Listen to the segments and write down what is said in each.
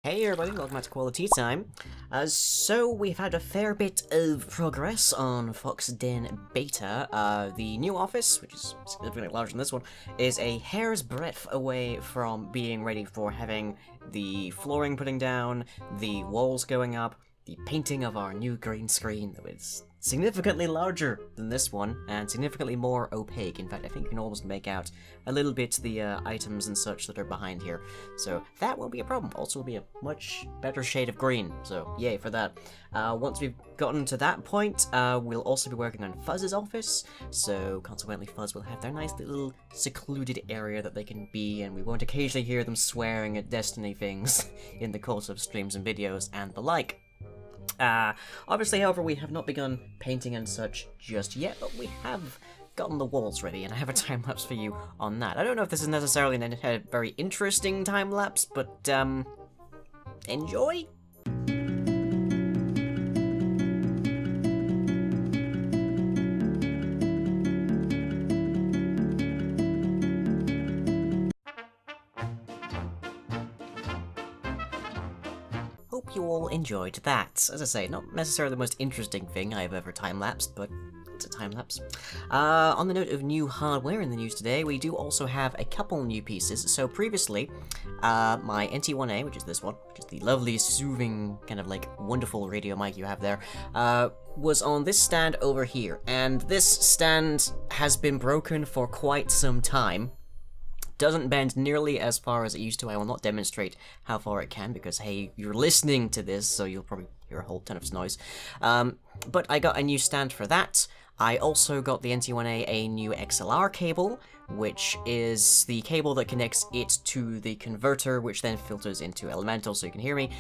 Hey everybody, welcome back to Quali-Tea time. So we've had a fair bit of progress on Fox Den Beta. The new office, which is significantly larger than this one, is a hair's breadth away from being ready for having the flooring putting down, the walls going up, the painting of our new green screen that is significantly larger than this one, and significantly more opaque. In fact, I think you can almost make out a little bit the items and such that are behind here. So that won't be a problem. Also, will be a much better shade of green, so yay for that. Once we've gotten to that point, we'll also be working on Fuzz's office, so consequently Fuzz will have their nice little secluded area that they can be, and we won't occasionally hear them swearing at Destiny things in the course of streams and videos and the like. Obviously, however, we have not begun painting and such just yet, but we have gotten the walls ready, and I have a time-lapse for you on that. I don't know if this is necessarily a very interesting time-lapse, but, enjoy? Hope you all enjoyed that. As I say, not necessarily the most interesting thing I've ever time-lapsed, but it's a time-lapse. On the note of new hardware in the news today, we do also have a couple new pieces. So previously, my NT1A, which is this one, which is the lovely, soothing, kind of like wonderful radio mic you have there, was on this stand over here. And this stand has been broken for quite some time. Doesn't bend nearly as far as it used to. I will not demonstrate how far it can because, hey, you're listening to this, so you'll probably hear a whole ton of noise. But I got a new stand for that. I also got the NT1A a new XLR cable, which is the cable that connects it to the converter, which then filters into Elemental so you can hear me.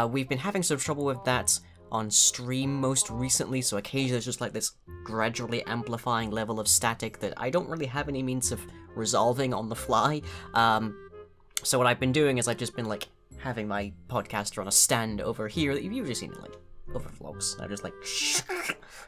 We've been having some trouble with that on stream most recently, so occasionally there's just like this gradually amplifying level of static that I don't really have any means of resolving on the fly. So what I've been doing is I've just been like having my podcaster on a stand over here that you've usually seen in like other vlogs. I just like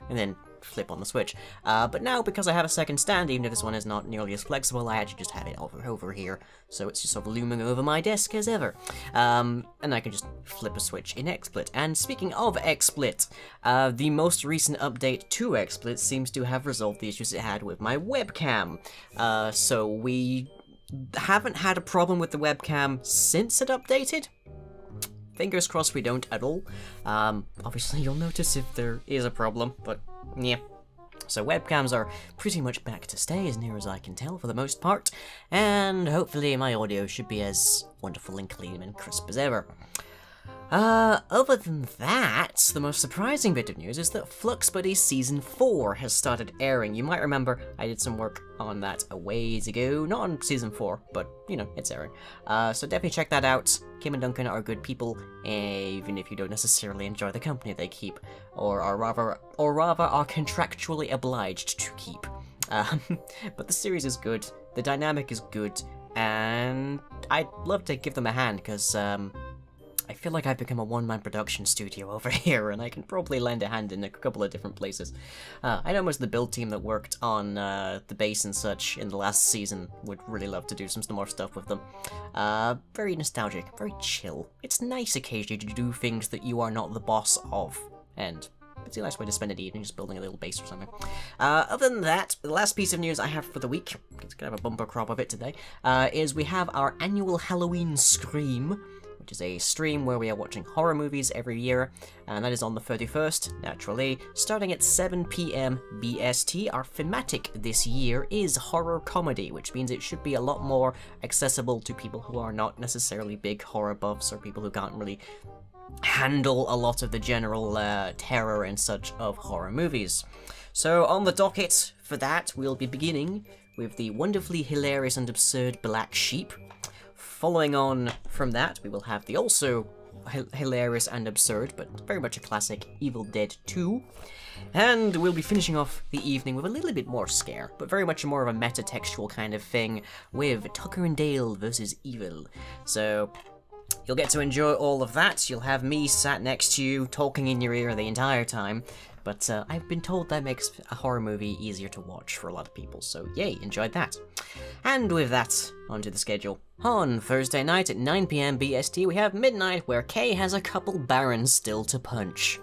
and then flip on the switch. But now, because I have a second stand, even if this one is not nearly as flexible, I actually just have it over here, so it's just sort of looming over my desk as ever. And I can just flip a switch in XSplit. And speaking of XSplit, the most recent update to XSplit seems to have resolved the issues it had with my webcam. So we haven't had a problem with the webcam since it updated. Fingers crossed we don't at all. Obviously you'll notice if there is a problem, but yeah. So webcams are pretty much back to stay, as near as I can tell, for the most part, and hopefully my audio should be as wonderful and clean and crisp as ever. Other than that, the most surprising bit of news is that Flux Buddy Season 4 has started airing. You might remember I did some work on that a ways ago, not on Season 4, but, you know, it's airing. So definitely check that out. Kim and Duncan are good people, even if you don't necessarily enjoy the company they keep, or rather are contractually obliged to keep. But the series is good, the dynamic is good, and I'd love to give them a hand, because, I feel like I've become a one-man production studio over here, and I can probably lend a hand in a couple of different places. I know most of the build team that worked on the base and such in the last season would really love to do some more stuff with them. Very nostalgic, very chill. It's nice occasionally to do things that you are not the boss of, and it's a nice way to spend an evening just building a little base or something. Other than that, the last piece of news I have for the week, it's gonna have a bumper crop of it today, is we have our annual Halloween Scream, which is a stream where we are watching horror movies every year, and that is on the 31st, naturally, starting at 7 PM BST. Our thematic this year is horror comedy, which means it should be a lot more accessible to people who are not necessarily big horror buffs, or people who can't really handle a lot of the general terror and such of horror movies. So on the docket for that, we'll be beginning with the wonderfully hilarious and absurd Black Sheep. Following on from that, we will have the also hilarious and absurd, but very much a classic, Evil Dead 2. And we'll be finishing off the evening with a little bit more scare, but very much more of a meta-textual kind of thing, with Tucker and Dale versus Evil. So you'll get to enjoy all of that. You'll have me sat next to you, talking in your ear the entire time. but I've been told that makes a horror movie easier to watch for a lot of people, so yay, enjoyed that. And with that, onto the schedule. On Thursday night at 9 PM BST, we have Midnight, where Kay has a couple barons still to punch.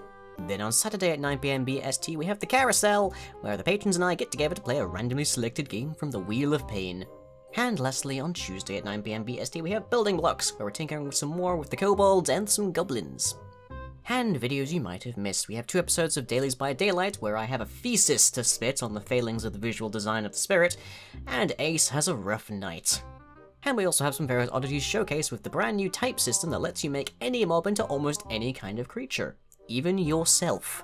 Then on Saturday at 9 PM BST, we have the Carousel, where the patrons and I get together to play a randomly selected game from the Wheel of Pain. And lastly, on Tuesday at 9 PM BST, we have Building Blocks, where we're tinkering some more with the kobolds and some goblins. And videos you might have missed. We have 2 episodes of Dailies by Daylight, where I have a thesis to spit on the failings of the visual design of the spirit, and Ace has a rough night. And we also have some various oddities showcase with the brand new type system that lets you make any mob into almost any kind of creature, even yourself.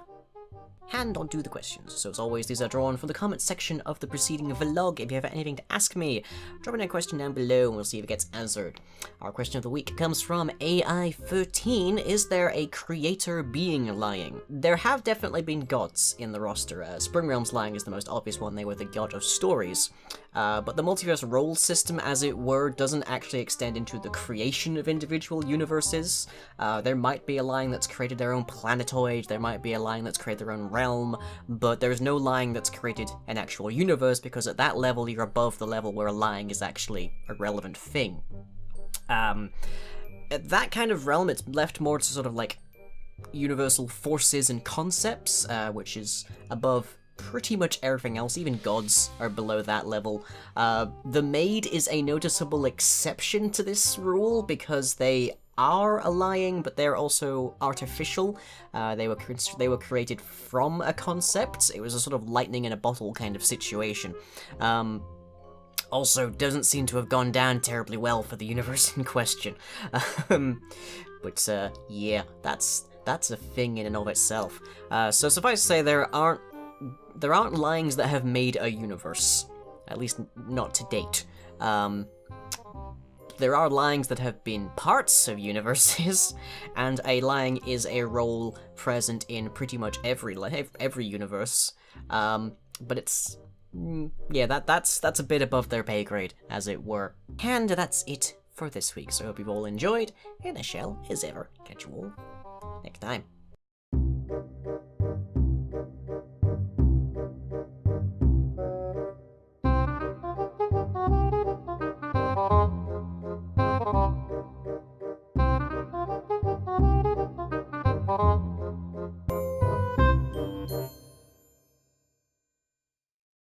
And on to the questions. So as always, these are drawn from the comment section of the preceding vlog. If you have anything to ask me, drop in a question down below and we'll see if it gets answered. Our question of the week comes from AI13. Is there a creator being lying? There have definitely been gods in the roster. Spring Realm's lying is the most obvious one. They were the god of stories. But the multiverse role system, as it were, doesn't actually extend into the creation of individual universes. There might be a line that's created their own planetoid, there might be a line that's created their own realm, but there's no line that's created an actual universe, because at that level you're above the level where lying is actually a relevant thing. At that kind of realm, it's left more to sort of like universal forces and concepts, which is above pretty much everything else. Even gods are below that level. The Maid is a noticeable exception to this rule because they are a lying, but they're also artificial. They were created from a concept. It was a sort of lightning in a bottle kind of situation. Also, doesn't seem to have gone down terribly well for the universe in question. But yeah, that's a thing in and of itself. So suffice to say, there aren't lyings that have made a universe, at least not to date. There are lyings that have been parts of universes, and a lying is a role present in pretty much every universe. But it's yeah, that's a bit above their pay grade, as it were. And that's it for this week. So I hope you've all enjoyed, and I shall, as ever, catch you all next time.